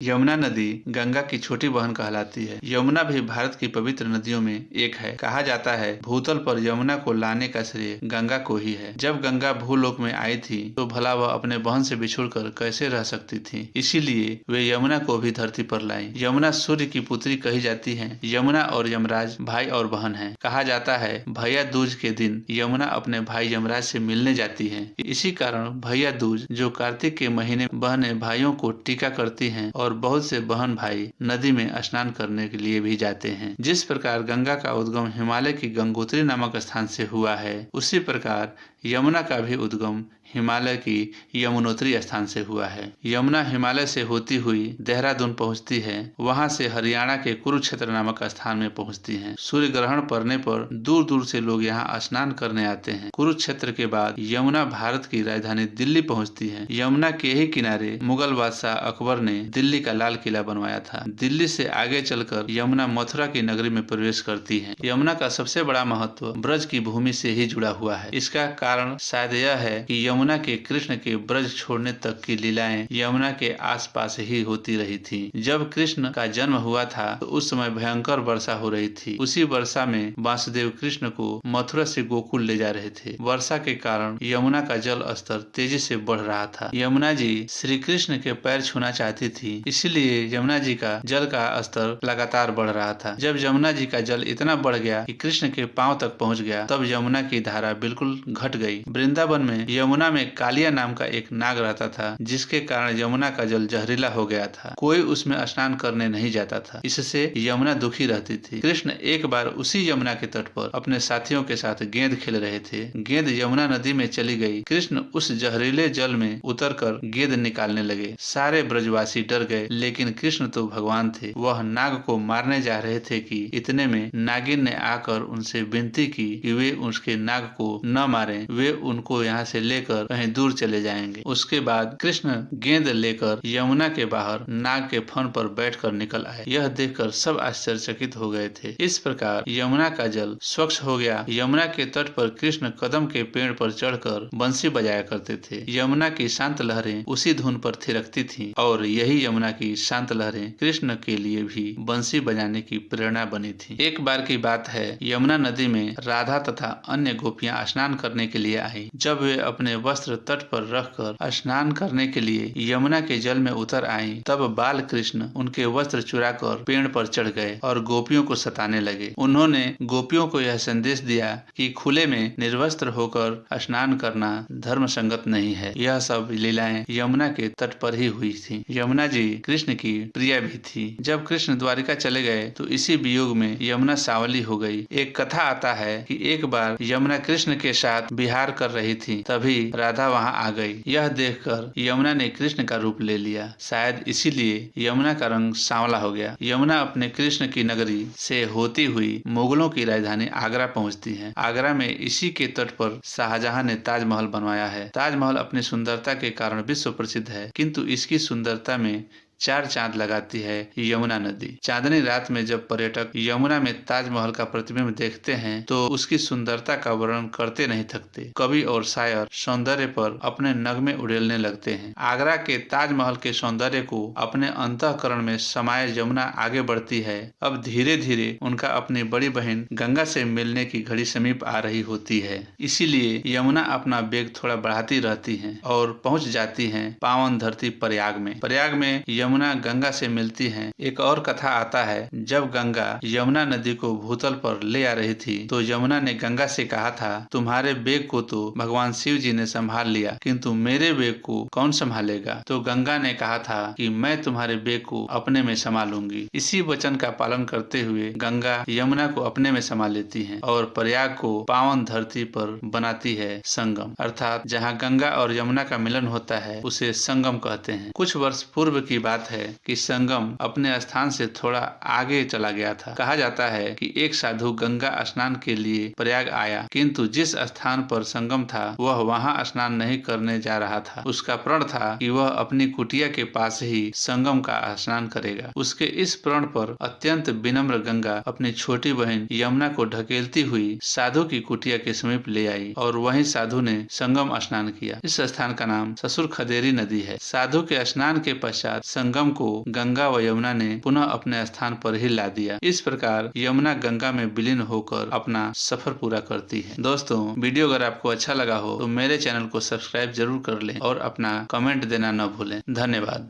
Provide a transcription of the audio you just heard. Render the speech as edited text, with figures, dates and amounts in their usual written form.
यमुना नदी गंगा की छोटी बहन कहलाती है। यमुना भी भारत की पवित्र नदियों में एक है। कहा जाता है भूतल पर यमुना को लाने का श्रेय गंगा को ही है। जब गंगा भूलोक में आई थी तो भला वह अपने बहन से बिछुड़कर कैसे रह सकती थी, इसीलिए वे यमुना को भी धरती पर लाई। यमुना सूर्य की पुत्री कही जाती है। यमुना और यमराज भाई और बहन है। कहा जाता है भैया दूज के दिन यमुना अपने भाई यमराज से मिलने जाती है। इसी कारण भैया दूज, जो कार्तिक के महीने बहनें भाइयों को टीका करती हैं, और बहुत से बहन भाई नदी में स्नान करने के लिए भी जाते हैं। जिस प्रकार गंगा का उद्गम हिमालय की गंगोत्री नामक स्थान से हुआ है, उसी प्रकार यमुना का भी उद्गम हिमालय की यमुनोत्री स्थान से हुआ है। यमुना हिमालय से होती हुई देहरादून पहुंचती है। वहां से हरियाणा के कुरुक्षेत्र नामक स्थान में पहुंचती है। सूर्य ग्रहण पड़ने पर दूर दूर से लोग यहाँ स्नान करने आते हैं। कुरुक्षेत्र के बाद यमुना भारत की राजधानी दिल्ली पहुंचती है। यमुना के ही किनारे मुगल बादशाह अकबर ने दिल्ली का लाल किला बनवाया था। दिल्ली से आगे चलकर यमुना मथुरा की नगरी में प्रवेश करती है। यमुना का सबसे बड़ा महत्व ब्रज की भूमि से ही जुड़ा हुआ है। इसका कारण शायद यह है कि यमुना के कृष्ण के ब्रज छोड़ने तक की लीलाएं यमुना के आसपास ही होती रही थी। जब कृष्ण का जन्म हुआ था तो उस समय भयंकर वर्षा हो रही थी। उसी वर्षा में वासुदेव कृष्ण को मथुरा से गोकुल ले जा रहे थे। वर्षा के कारण यमुना का जल स्तर तेजी से बढ़ रहा था। यमुना जी श्री कृष्ण के पैर छूना चाहती थी, इसलिए यमुना जी का जल का स्तर लगातार बढ़ रहा था। जब यमुना जी का जल इतना बढ़ गया कि कृष्ण के पांव तक पहुंच गया, तब यमुना की धारा बिल्कुल घट गई। वृंदावन में यमुना में कालिया नाम का एक नाग रहता था, जिसके कारण यमुना का जल जहरीला हो गया था। कोई उसमें स्नान करने नहीं जाता था। इससे यमुना दुखी रहती थी। कृष्ण एक बार उसी यमुना के तट पर अपने साथियों के साथ गेंद खेल रहे थे। गेंद यमुना नदी में चली गई। कृष्ण उस जहरीले जल में उतरकर गेंद निकालने लगे। सारे ब्रजवासी डर गए, लेकिन कृष्ण तो भगवान थे। वह नाग को मारने जा रहे थे कि इतने में नागिन ने आकर उनसे विनती की कि वे उसके नाग को न मारें, वे उनको यहाँ से लेकर कहीं दूर चले जाएंगे। उसके बाद कृष्ण गेंद लेकर यमुना के बाहर नाग के फन पर बैठकर निकल आए। यह देखकर सब आश्चर्यचकित हो गए थे। इस प्रकार यमुना का जल स्वच्छ हो गया। यमुना के तट पर कृष्ण कदम के पेड़ पर चढ़कर बंसी बजाया करते थे। यमुना की शांत लहरें उसी धुन पर थिरकती थीं, और यही यमुना की शांत लहरें कृष्ण के लिए भी बंसी बजाने की प्रेरणा बनी थी। एक बार की बात है, यमुना नदी में राधा तथा अन्य गोपियां स्नान करने के लिए आई। जब वे अपने वस्त्र तट पर रखकर स्नान करने के लिए यमुना के जल में उतर आईं, तब बाल कृष्ण उनके वस्त्र चुराकर पेड़ पर चढ़ गए और गोपियों को सताने लगे। उन्होंने गोपियों को यह संदेश दिया कि खुले में निर्वस्त्र होकर स्नान करना धर्म संगत नहीं है। यह सब लीलाएं यमुना के तट पर ही हुई थी। यमुना जी कृष्ण की प्रिया भी थी। जब कृष्ण द्वारिका चले गए तो इसी वियोग में यमुना सांवली हो गई। एक कथा आता है कि एक बार यमुना कृष्ण के साथ विहार कर रही थी, तभी राधा वहां आ गई। यह देखकर यमुना ने कृष्ण का रूप ले लिया। शायद इसीलिए यमुना का रंग सांवला हो गया। यमुना अपने कृष्ण की नगरी से होती हुई मुगलों की राजधानी आगरा पहुंचती है। आगरा में इसी के तट पर शाहजहां ने ताजमहल बनवाया है। ताजमहल अपनी सुंदरता के कारण विश्व प्रसिद्ध है, किंतु इसकी सुंदरता में चार चांद लगाती है यमुना नदी। चांदनी रात में जब पर्यटक यमुना में ताजमहल का प्रतिबिंब देखते हैं तो उसकी सुंदरता का वर्णन करते नहीं थकते। कवि और शायर सौंदर्य पर अपने नगमे उड़ेलने लगते हैं। आगरा के ताजमहल के सौंदर्य को अपने अंतःकरण में समाये यमुना आगे बढ़ती है। अब धीरे धीरे उनका अपनी बड़ी बहन गंगा से मिलने की घड़ी समीप आ रही होती है। इसीलिए यमुना अपना वेग थोड़ा बढ़ाती रहती है और पहुंच जाती है पावन धरती प्रयाग में। प्रयाग में यमुना गंगा से मिलती हैं। एक और कथा आता है, जब गंगा यमुना नदी को भूतल पर ले आ रही थी तो यमुना ने गंगा से कहा था, तुम्हारे बेग को तो भगवान शिव जी ने संभाल लिया, किंतु मेरे बेग को कौन संभालेगा? तो गंगा ने कहा था कि मैं तुम्हारे बेग को अपने में संभालूंगी। इसी वचन का पालन करते हुए गंगा यमुना को अपने में संभाल लेती है और प्रयाग को पावन धरती पर बनाती है संगम, अर्थात जहाँ गंगा और यमुना का मिलन होता है उसे संगम कहते हैं। कुछ वर्ष पूर्व की बात है कि संगम अपने स्थान से थोड़ा आगे चला गया था। कहा जाता है कि एक साधु गंगा स्नान के लिए प्रयाग आया, किंतु जिस स्थान पर संगम था वह वहां स्नान नहीं करने जा रहा था। उसका प्रण था कि वह अपनी कुटिया के पास ही संगम का स्नान करेगा। उसके इस प्रण पर अत्यंत विनम्र गंगा अपनी छोटी बहन यमुना को ढकेलती हुई साधु की कुटिया के समीप ले आई और वहीं साधु ने संगम स्नान किया। इस स्थान का नाम ससुर खदेरी नदी है। साधु के स्नान के पश्चात संगम को गंगा व यमुना ने पुनः अपने स्थान पर ही ला दिया। इस प्रकार यमुना गंगा में विलीन होकर अपना सफर पूरा करती है। दोस्तों, वीडियो अगर आपको अच्छा लगा हो तो मेरे चैनल को सब्सक्राइब जरूर कर लें और अपना कमेंट देना न भूलें। धन्यवाद।